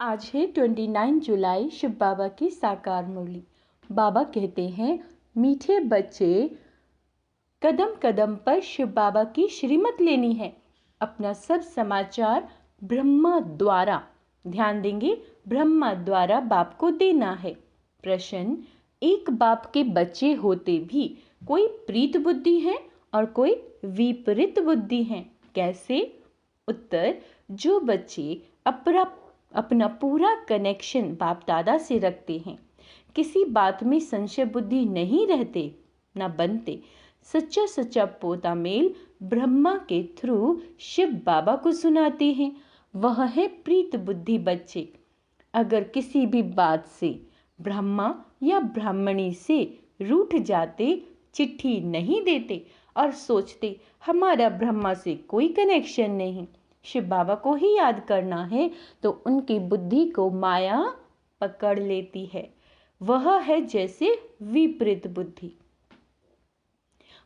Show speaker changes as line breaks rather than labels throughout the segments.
आज है 29 जुलाई, शिव बाबा की साकार मुरली। बाबा कहते हैं, मीठे बच्चे, कदम कदम पर शिव बाबा की श्रीमत लेनी है। अपना सब समाचार ब्रह्मा द्वारा, ध्यान देंगे, ब्रह्मा द्वारा बाप को देना है। प्रश्न, एक बाप के बच्चे होते भी कोई प्रीत बुद्धि है और कोई विपरीत बुद्धि है, कैसे? उत्तर, जो बच्चे अपना पूरा कनेक्शन बाप दादा से रखते हैं, किसी बात में संशय बुद्धि नहीं रहते न बनते, सच्चा सच्चा पोता मेल ब्रह्मा के थ्रू शिव बाबा को सुनाते हैं, वह है प्रीत बुद्धि बच्चे। अगर किसी भी बात से ब्रह्मा या ब्राह्मणी से रूठ जाते, चिट्ठी नहीं देते और सोचते हमारा ब्रह्मा से कोई कनेक्शन नहीं, शिव बाबा को ही याद करना है, तो उनकी बुद्धि को माया पकड़ लेती है। वह है जैसे विपरीत बुद्धि।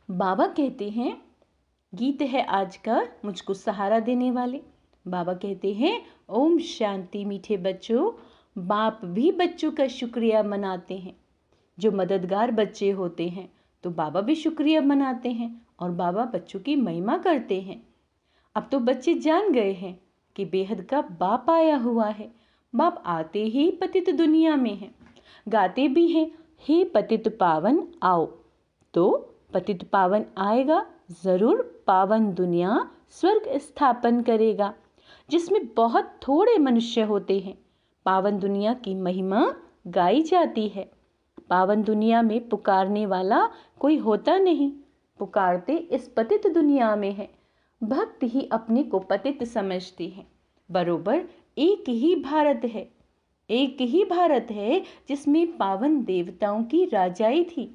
बाबा कहते हैं, गीत है आज का मुझको सहारा देने वाले। बाबा कहते हैं, ओम शांति मीठे बच्चों। बाप भी बच्चों का शुक्रिया मनाते हैं। जो मददगार बच्चे होते हैं तो बाबा भी शुक्रिया मनाते हैं और बाबा बच्चों की महिमा करते हैं। अब तो बच्चे जान गए हैं कि बेहद का बाप आया हुआ है। बाप आते ही पतित दुनिया में है, गाते भी हैं, हे पतित पावन आओ। तो पतित पावन आएगा, जरूर पावन दुनिया स्वर्ग स्थापन करेगा, जिसमें बहुत थोड़े मनुष्य होते हैं। पावन दुनिया की महिमा गाई जाती है। पावन दुनिया में पुकारने वाला कोई होता नहीं, पुकारते इस पतित दुनिया में है। भक्त ही अपने को पतित समझते हैं। बरोबर एक ही भारत है, एक ही भारत है जिसमें पावन देवताओं की राजाई थी।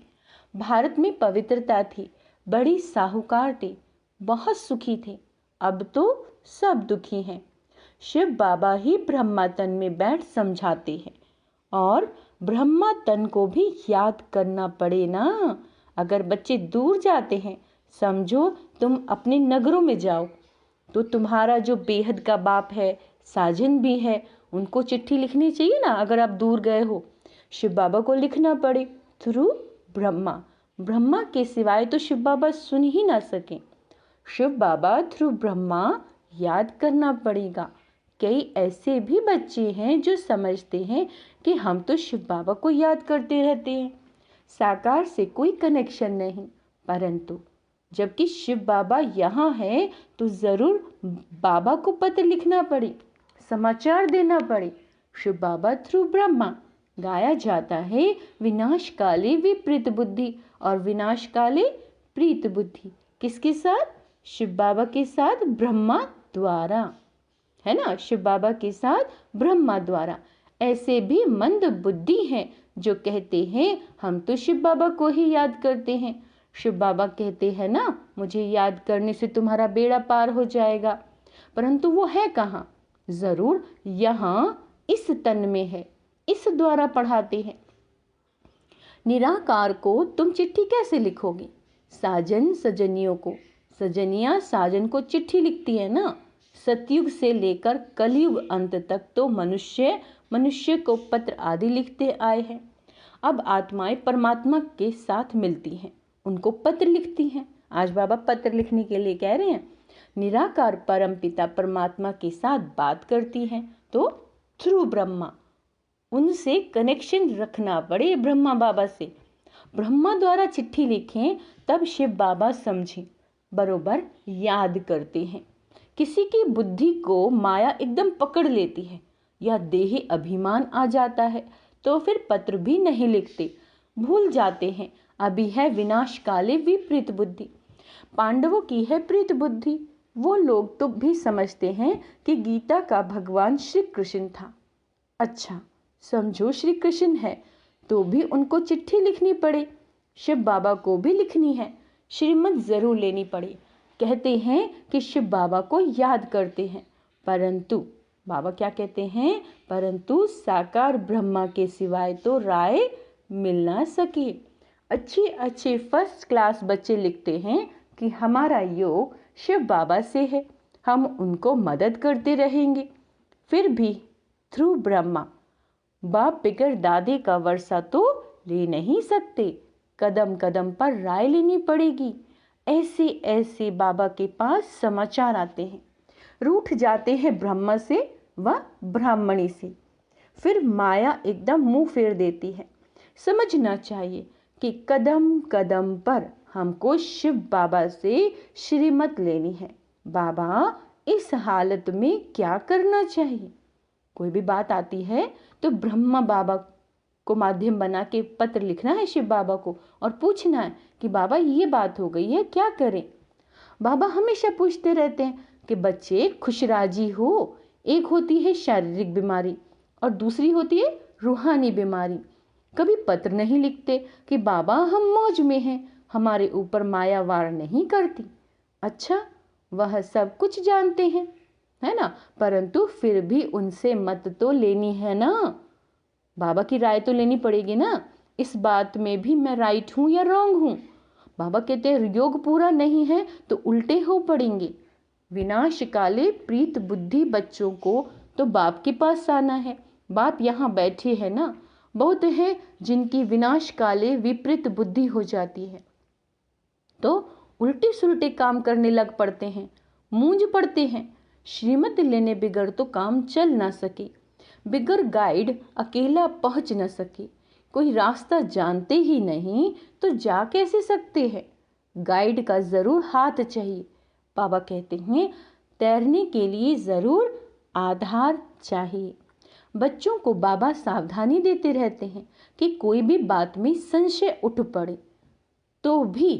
भारत में पवित्रता थी, बड़ी साहूकार थे, बहुत सुखी थे। अब तो सब दुखी हैं। शिव बाबा ही ब्रह्मा तन में बैठ समझाते हैं, और ब्रह्मा तन को भी याद करना पड़े ना। अगर बच्चे दूर जाते हैं, समझो तुम अपने नगरों में जाओ, तो तुम्हारा जो बेहद का बाप है, साजन भी है, उनको चिट्ठी लिखनी चाहिए ना। अगर आप दूर गए हो, शिव बाबा को लिखना पड़े थ्रू ब्रह्मा। ब्रह्मा के सिवाय तो शिव बाबा सुन ही ना सके। शिव बाबा थ्रू ब्रह्मा याद करना पड़ेगा। कई ऐसे भी बच्चे हैं जो समझते हैं कि हम तो शिव बाबा को याद करते रहते हैं, साकार से कोई कनेक्शन नहीं। परंतु जबकि शिव बाबा यहाँ है तो जरूर बाबा को पत्र लिखना पड़े, समाचार देना पड़े। शिव बाबा थ्रू ब्रह्मा गाया जाता है, विनाश काले विपरीत बुद्धि और विनाश काले प्रीत बुद्धि। किसके साथ? शिव बाबा के साथ ब्रह्मा द्वारा, है ना, शिव बाबा के साथ ब्रह्मा द्वारा। ऐसे भी मंद बुद्धि हैं जो कहते हैं हम तो शिव बाबा को ही याद करते हैं। शिव बाबा कहते हैं ना, मुझे याद करने से तुम्हारा बेड़ा पार हो जाएगा, परंतु वो है कहाँ? जरूर यहाँ इस तन में है, इस द्वारा पढ़ाते हैं। निराकार को तुम चिट्ठी कैसे लिखोगे? साजन सजनियों को, सजनिया साजन को चिट्ठी लिखती है ना। सतयुग से लेकर कलयुग अंत तक तो मनुष्य को पत्र आदि लिखते आए हैं। अब आत्माएं परमात्मा के साथ मिलती हैं, उनको पत्र लिखती हैं। आज बाबा पत्र लिखने के लिए कह रहे हैं। निराकार परम पिता परमात्मा के साथ बात करती हैं, तो थ्रू ब्रह्मा उनसे कनेक्शन रखना पड़े। ब्रह्मा बाबा से ब्रह्मा द्वारा चिट्ठी लिखें, तब शिव बाबा समझें, बरोबर याद करते हैं। किसी की बुद्धि को माया एकदम पकड़ लेती है या देही अभिमान आ जाता है, तो फिर पत्र भी नहीं लिखते, भूल जाते हैं। अभी है विनाश काले विपरीत बुद्धि। पांडवों की है प्रीत बुद्धि। वो लोग तो भी समझते हैं कि गीता का भगवान श्री कृष्ण था। अच्छा, समझो श्री कृष्ण है तो भी उनको चिट्ठी लिखनी पड़े, शिव बाबा को भी लिखनी है, श्रीमत जरूर लेनी पड़े। कहते हैं कि शिव बाबा को याद करते हैं, परंतु बाबा क्या कहते हैं? परंतु साकार ब्रह्मा के सिवाय तो राय मिल ना सके। अच्छे फर्स्ट क्लास बच्चे लिखते हैं कि हमारा योग शिव बाबा से है, हम उनको मदद करते रहेंगे। फिर भी थ्रू ब्रह्मा। बाप बिगर दादे का वर्षा तो ले नहीं सकते, कदम कदम पर राय लेनी पड़ेगी। ऐसे ऐसे बाबा के पास समाचार आते हैं। रूठ जाते हैं ब्रह्मा से व ब्राह्मणी से। फिर माया एकदम मुंह फेर देती है। समझना चाहिए कि कदम कदम पर हमको शिव बाबा से श्रीमत लेनी है। बाबा, इस हालत में क्या करना चाहिए? कोई भी बात आती है तो ब्रह्मा बाबा को माध्यम बना के पत्र लिखना है शिव बाबा को और पूछना है कि बाबा ये बात हो गई है, क्या करें? बाबा हमेशा पूछते रहते हैं कि बच्चे खुश राजी हो। एक होती है शारीरिक बीमारी और दूसरी होती है रूहानी बीमारी। कभी पत्र नहीं लिखते कि बाबा हम मौज में हैं, हमारे ऊपर माया वार नहीं करती। अच्छा, वह सब कुछ जानते हैं, है ना, परंतु फिर भी उनसे मत तो लेनी है ना। बाबा की राय तो लेनी पड़ेगी ना, इस बात में भी मैं राइट हूं या रॉन्ग हूं। बाबा कहते हैं योग पूरा नहीं है तो उल्टे हो पड़ेंगे। विनाश काले प्रीत बुद्धि बच्चों को तो बाप के पास आना है। बाप यहाँ बैठे हैं ना। बहुत है जिनकी विनाश काले विपरीत बुद्धि हो जाती है तो उल्टे सुलटे काम करने लग पड़ते हैं, मूंझ पड़ते हैं। श्रीमत लेने बिगर तो काम चल ना सके। बिगर गाइड अकेला पहुंच न सके। कोई रास्ता जानते ही नहीं तो जा कैसे सकते हैं? गाइड का जरूर हाथ चाहिए। बाबा कहते हैं तैरने के लिए जरूर आधार चाहिए। बच्चों को बाबा सावधानी देते रहते हैं कि कोई भी बात में संशय उठ पड़े तो भी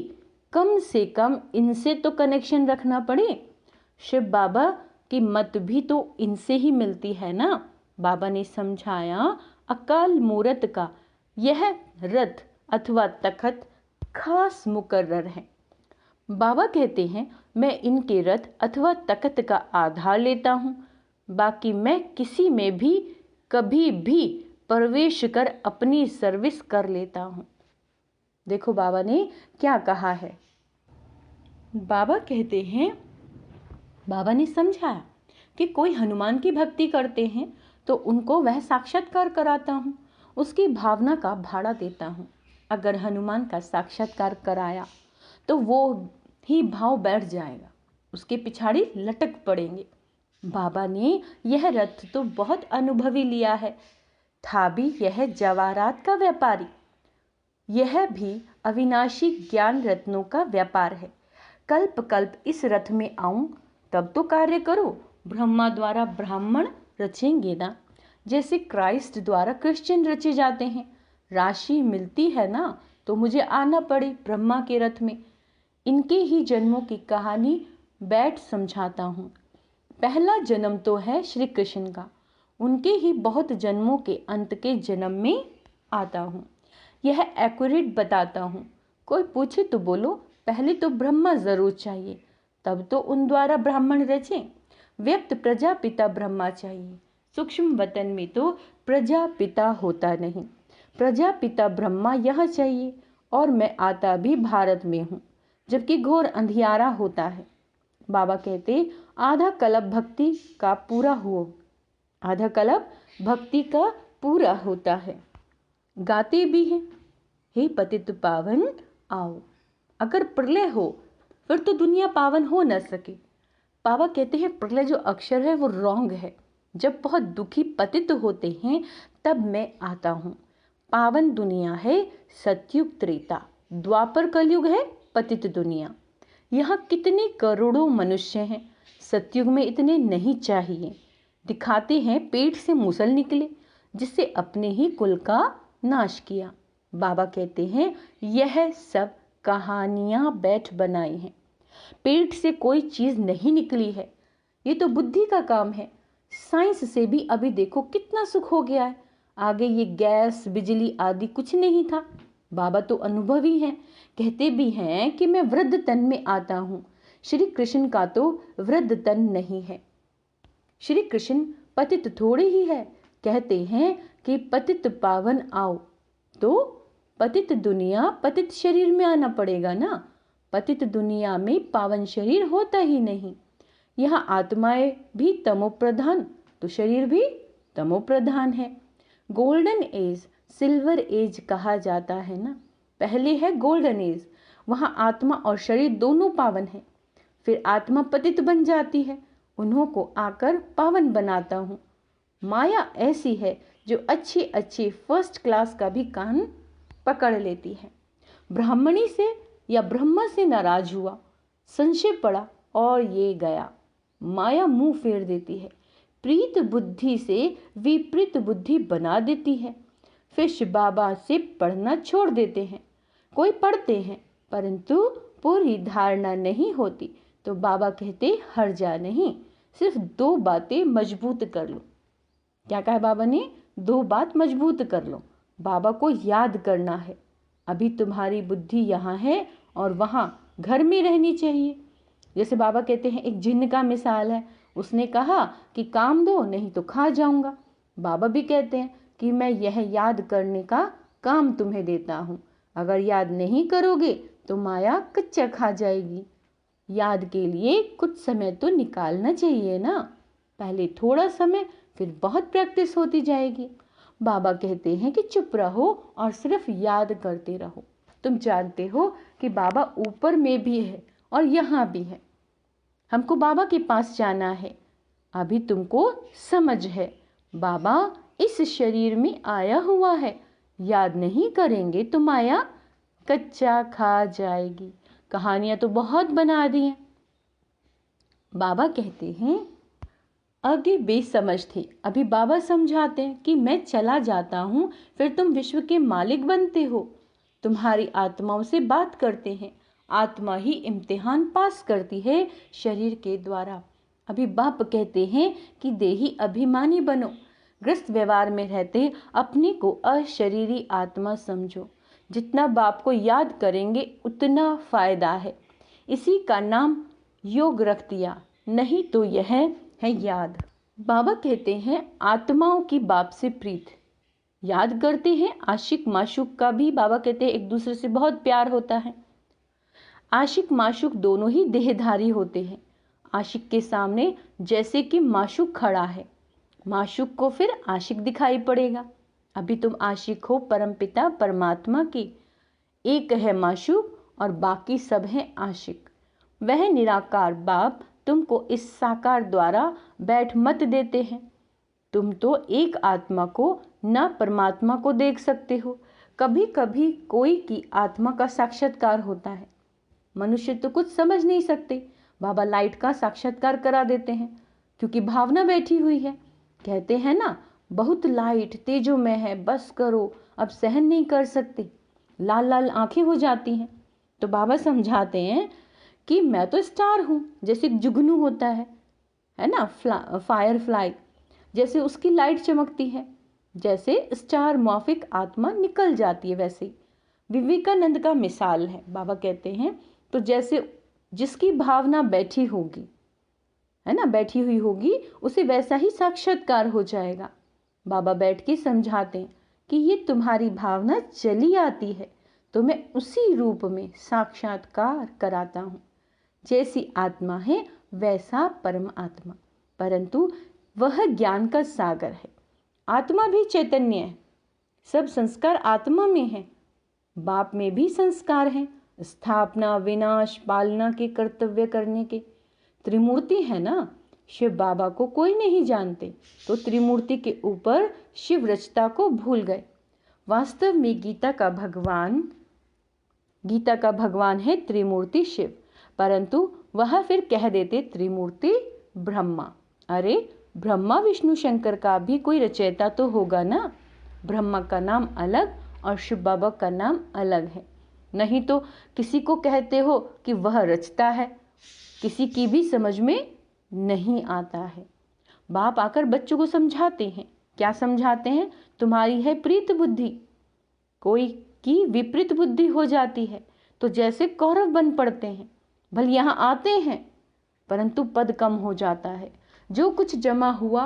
कम से कम इनसे तो कनेक्शन रखना पड़े। शिव बाबा की मत भी तो इनसे ही मिलती है ना। बाबा ने समझाया अकाल मूरत का यह रथ अथवा तखत खास मुकर्रर है। बाबा कहते हैं मैं इनके रथ अथवा तखत का आधार लेता हूँ, बाकी मैं किसी में भी कभी भी प्रवेश कर अपनी सर्विस कर लेता हूँ। देखो बाबा ने क्या कहा है। बाबा कहते हैं, बाबा ने समझाया कि कोई हनुमान की भक्ति करते हैं तो उनको वह साक्षात्कार कराता हूँ, उसकी भावना का भाड़ा देता हूँ। अगर हनुमान का साक्षात्कार कराया तो वो ही भाव बैठ जाएगा, उसके पिछाड़ी लटक पड़ेंगे। बाबा ने यह रथ तो बहुत अनुभवी लिया है, था भी यह जवाहरात का व्यापारी। यह भी अविनाशी ज्ञान रत्नों का व्यापार है। कल्प कल्प इस रथ में आऊं तब तो कार्य करो। ब्रह्मा द्वारा ब्राह्मण रचेंगे ना, जैसे क्राइस्ट द्वारा क्रिश्चियन रचे जाते हैं। राशि मिलती है ना तो मुझे आना पड़े ब्रह्मा के रथ में। इनके ही जन्मों की कहानी बैठ समझाता हूँ। पहला जन्म तो है श्री कृष्ण का, उनके ही बहुत जन्मों के अंत के जन्म में आता हूँ। यह एक्यूरेट बताता हूँ। कोई पूछे तो बोलो पहले तो ब्रह्मा जरूर चाहिए, तब तो उन द्वारा ब्राह्मण रचे। व्यक्त प्रजापिता ब्रह्मा चाहिए। सूक्ष्म वतन में तो प्रजापिता होता नहीं, प्रजापिता ब्रह्मा यह चाहिए। और मैं आता भी भारत में हूँ, जबकि घोर अंधियारा होता है। बाबा कहते आधा कल्प भक्ति का पूरा हो, आधा कल्प भक्ति का पूरा होता है। गाते भी हैं, हे पतित पावन आओ। अगर प्रलय हो फिर तो दुनिया पावन हो न सके। बाबा कहते हैं प्रलय जो अक्षर है वो रॉन्ग है। जब बहुत दुखी पतित होते हैं तब मैं आता हूँ। पावन दुनिया है सतयुग त्रेता, द्वापर कलयुग है पतित दुनिया। यहाँ कितने करोड़ों मनुष्य हैं, सतयुग में इतने नहीं चाहिए। दिखाते हैं पेट से मूसल निकले जिससे अपने ही कुल का नाश किया। बाबा कहते हैं यह सब कहानियां बैठ बनाई हैं, पेट से कोई चीज नहीं निकली है। ये तो बुद्धि का काम है। साइंस से भी अभी देखो कितना सुख हो गया है। आगे ये गैस बिजली आदि कुछ नहीं था। बाबा तो अनुभवी हैं, कहते भी हैं कि मैं वृद्ध तन में आता हूँ। श्री कृष्ण का तो वृद्ध तन नहीं है। श्री कृष्ण पतित थोड़े ही है। कहते हैं कि पतित पावन आओ, तो पतित दुनिया पतित शरीर में आना पड़ेगा ना। पतित दुनिया में पावन शरीर होता ही नहीं। यहाँ आत्माएं भी तमो प्रधान तो शरीर भी तमो प्रधान है। गोल्डन एज सिल्वर एज कहा जाता है ना। पहले है गोल्डन एज, वहाँ आत्मा और शरीर दोनों पावन है। फिर आत्मा पतित बन जाती है, उन्हों को आकर पावन बनाता हूँ। माया ऐसी है जो अच्छी अच्छी फर्स्ट क्लास का भी कान पकड़ लेती है। ब्राह्मणी से या ब्रह्मा से नाराज हुआ, संशय पड़ा और ये गया। माया मुंह फेर देती है, प्रीत बुद्धि से विपरीत बुद्धि बना देती है। फिर शिव बाबा से पढ़ना छोड़ देते हैं। कोई पढ़ते हैं परंतु पूरी धारणा नहीं होती, तो बाबा कहते हर्जा नहीं, सिर्फ 2 बातें मजबूत कर लो। क्या कहा बाबा ने? 2 बात मजबूत कर लो। बाबा को याद करना है। अभी तुम्हारी बुद्धि यहाँ है और वहाँ घर में रहनी चाहिए। जैसे बाबा कहते हैं, एक जिन्न का मिसाल है, उसने कहा कि काम दो नहीं तो खा जाऊंगा। बाबा भी कहते हैं कि मैं यह याद करने का काम तुम्हें देता हूँ, अगर याद नहीं करोगे तो माया कच्चा खा जाएगी। याद के लिए कुछ समय तो निकालना चाहिए ना, पहले थोड़ा समय फिर बहुत प्रैक्टिस होती जाएगी। बाबा कहते हैं कि चुप रहो और सिर्फ याद करते रहो। तुम जानते हो कि बाबा ऊपर में भी है और यहाँ भी है। हमको बाबा के पास जाना है। अभी तुमको समझ है, बाबा इस शरीर में आया हुआ है। याद नहीं करेंगे तो माया कच्चा खा जाएगी। कहानियां तो बहुत बना दी हैं। बाबा कहते हैं, आगे बेसमझ थे, अभी बाबा समझाते हैं कि मैं चला जाता हूँ, फिर तुम विश्व के मालिक बनते हो। तुम्हारी आत्माओं से बात करते हैं, आत्मा ही इम्तिहान पास करती है शरीर के द्वारा। अभी बाप कहते हैं कि देही अभिमानी बनो, ग्रस्त व्यवहार में रहते अपने को अशरीरी आत्मा समझो। जितना बाप को याद करेंगे उतना फायदा है। इसी का नाम योग रख दिया, नहीं तो यह है याद। बाबा कहते हैं आत्माओं की बाप से प्रीत। याद करते हैं आशिक माशूक का भी बाबा कहते हैं एक दूसरे से बहुत प्यार होता है। आशिक माशूक दोनों ही देहधारी होते हैं। आशिक के सामने जैसे कि माशूक खड़ा है, माशूक को फिर आशिक दिखाई पड़ेगा। अभी तुम आशिक हो परमपिता परमात्मा की, एक है माशूक और बाकी सब हैं आशिक। वह निराकार बाप तुमको इस साकार द्वारा बैठ मत देते हैं। तुम तो एक आत्मा को न परमात्मा को देख सकते हो। कभी कभी कोई की आत्मा का साक्षात्कार होता है। मनुष्य तो कुछ समझ नहीं सकते, बाबा लाइट का साक्षात्कार करा देते हैं, क्योंकि भावना बैठी हुई है। कहते हैं ना, बहुत लाइट तेजोमय है, बस करो, अब सहन नहीं कर सकते, लाल लाल आंखें हो जाती हैं। तो बाबा समझाते हैं कि मैं तो स्टार हूँ, जैसे जुगनू होता है ना, फायर फ्लाई, जैसे उसकी लाइट चमकती है, जैसे स्टार मॉफिक आत्मा निकल जाती है, वैसे विवेकानंद का मिसाल है। बाबा कहते हैं तो जैसे जिसकी भावना बैठी होगी, है ना, बैठी हुई होगी, उसे वैसा ही साक्षात्कार हो जाएगा। बाबा बैठ के समझाते हैं कि ये तुम्हारी भावना चली आती है तो मैं उसी रूप में साक्षात्कार कराता हूँ। जैसी आत्मा है वैसा परम आत्मा, परंतु वह ज्ञान का सागर है। आत्मा भी चैतन्य है, सब संस्कार आत्मा में है। बाप में भी संस्कार हैं, स्थापना विनाश पालना के कर्तव्य करने के। त्रिमूर्ति है ना, शिव बाबा को कोई नहीं जानते, तो त्रिमूर्ति के ऊपर शिव रचता को भूल गए। वास्तव में गीता का भगवान है त्रिमूर्ति शिव, परंतु वह फिर कह देते त्रिमूर्ति ब्रह्मा। अरे ब्रह्मा विष्णु शंकर का भी कोई रचयिता तो होगा ना। ब्रह्मा का नाम अलग और शिव बाबा का नाम अलग है। नहीं तो किसी को कहते हो कि वह रचता है, किसी की भी समझ में नहीं आता है। बाप आकर बच्चों को समझाते हैं। क्या समझाते हैं? तुम्हारी है प्रीत बुद्धि, कोई की विपरीत बुद्धि हो जाती है तो जैसे कौरव बन पड़ते हैं। भले यहाँ आते हैं परंतु पद कम हो जाता है, जो कुछ जमा हुआ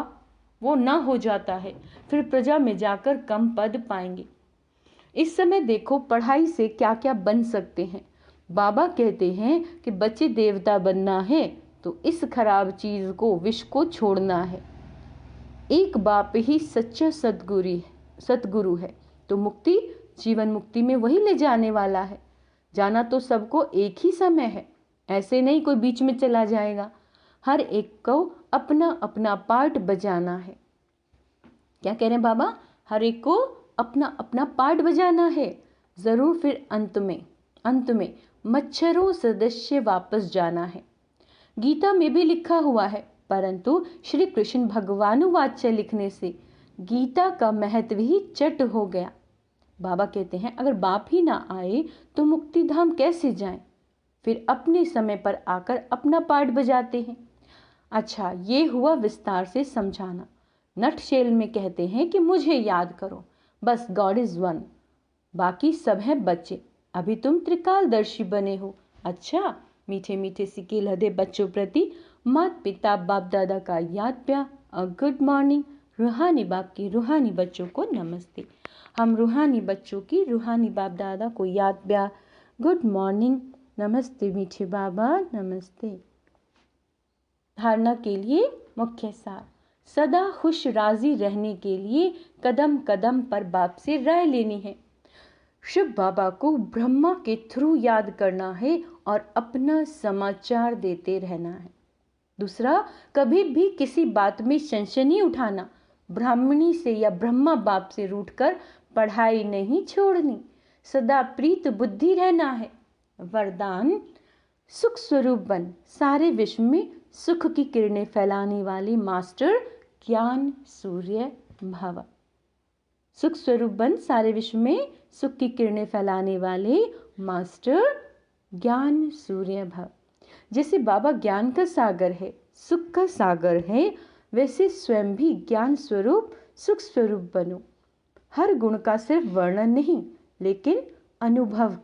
वो ना हो जाता है, फिर प्रजा में जाकर कम पद पाएंगे। इस समय देखो पढ़ाई से क्या क्या बन सकते हैं। बाबा कहते हैं कि बच्चे देवता बनना है तो इस खराब चीज को, विष को छोड़ना है। एक बाप ही सच्चा सतगुरु है। तो मुक्ति, जीवन मुक्ति में वही ले जाने वाला है। जाना तो सबको एक ही समय है, ऐसे नहीं कोई बीच में चला जाएगा। हर एक को अपना अपना पार्ट बजाना है। क्या कह रहे हैं बाबा? हर एक को अपना अपना पार्ट बजाना है। जरूर फिर अंत में मच्छरों सदस्य वापस जाना है। गीता में भी लिखा हुआ है, परंतु श्री कृष्ण भगवानुवाच्य लिखने से गीता का महत्व ही चट हो गया। बाबा कहते हैं अगर बाप ही ना आए तो मुक्ति धाम कैसे जाएं? फिर अपने समय पर आकर अपना पार्ट बजाते हैं। अच्छा, ये हुआ विस्तार से समझाना। नटशेल में कहते हैं कि मुझे याद करो, बस गॉड इज वन, बाकी सब हैं बच्चे। अभी तुम त्रिकालदर्शी बने हो। अच्छा, मीठे मीठे सिक्के लदे बच्चों प्रति माता पिता बाप दादा का याद प्यार, गुड मॉर्निंग। रूहानी बाप की रूहानी बच्चों को नमस्ते। हम रूहानी बच्चों की रूहानी बाप दादा को याद प्यार, गुड मॉर्निंग, नमस्ते मीठे बाबा, नमस्ते। धारणा के लिए मुख्य सार। सदा खुश राजी रहने के लिए कदम कदम पर बाप से राय लेनी है। शिव बाबा को ब्रह्मा के थ्रू याद करना है और अपना समाचार देते रहना है। दूसरा, कभी भी किसी बात में संशय नहीं उठाना। ब्राह्मणी से या ब्रह्मा बाप से रूठकर पढ़ाई नहीं छोड़नी। सदा प्रीत बुद्धि रहना है। वरदान, सुख स्वरूप बन, सारे विश्व में सुख की किरणें फैलाने वाले मास्टर ज्ञान सूर्य भव। सुख स्वरूप बन, सारे विश्व में सुख की किरणें फैलाने वाले मास्टर ज्ञान सूर्य भव। जैसे बाबा ज्ञान का सागर है, सुख का सागर है, वैसे स्वयं भी ज्ञान स्वरूप सुख स्वरूप बनो। हर गुण का सिर्फ वर्णन नहीं, लेकिन अनुभव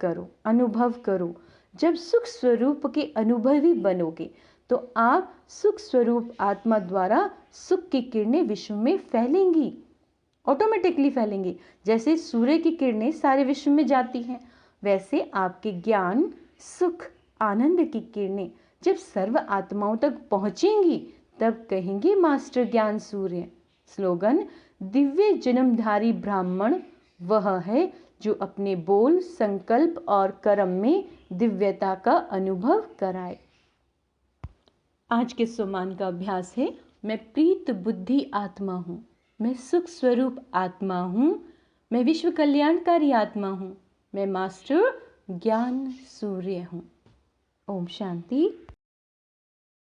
करो। जब सुख स्वरूप के अनुभवी बनोगे तो आप सुख स्वरूप आत्मा द्वारा सुख की किरणें विश्व में फैलेंगी, ऑटोमेटिकली फैलेंगी। जैसे सूर्य की किरणें सारे विश्व में जाती हैं, वैसे आपके ज्ञान, सुख, आनंद की किरणें जब सर्व आत्माओं तक पहुंचेंगी तब कहेंगे मास्टर ज्ञान सूर्य। स्लोगन, दिव्य जन्मधारी ब्राह्मण वह है जो अपने बोल, संकल्प और कर्म में दिव्यता का अनुभव कराए। आज के सुमान का अभ्यास है, मैं प्रीत बुद्धि आत्मा हूँ, मैं सुख स्वरूप आत्मा हूँ, मैं विश्व कल्याणकारी आत्मा हूँ, मैं मास्टर ज्ञान सूर्य हूँ। ओम शांति।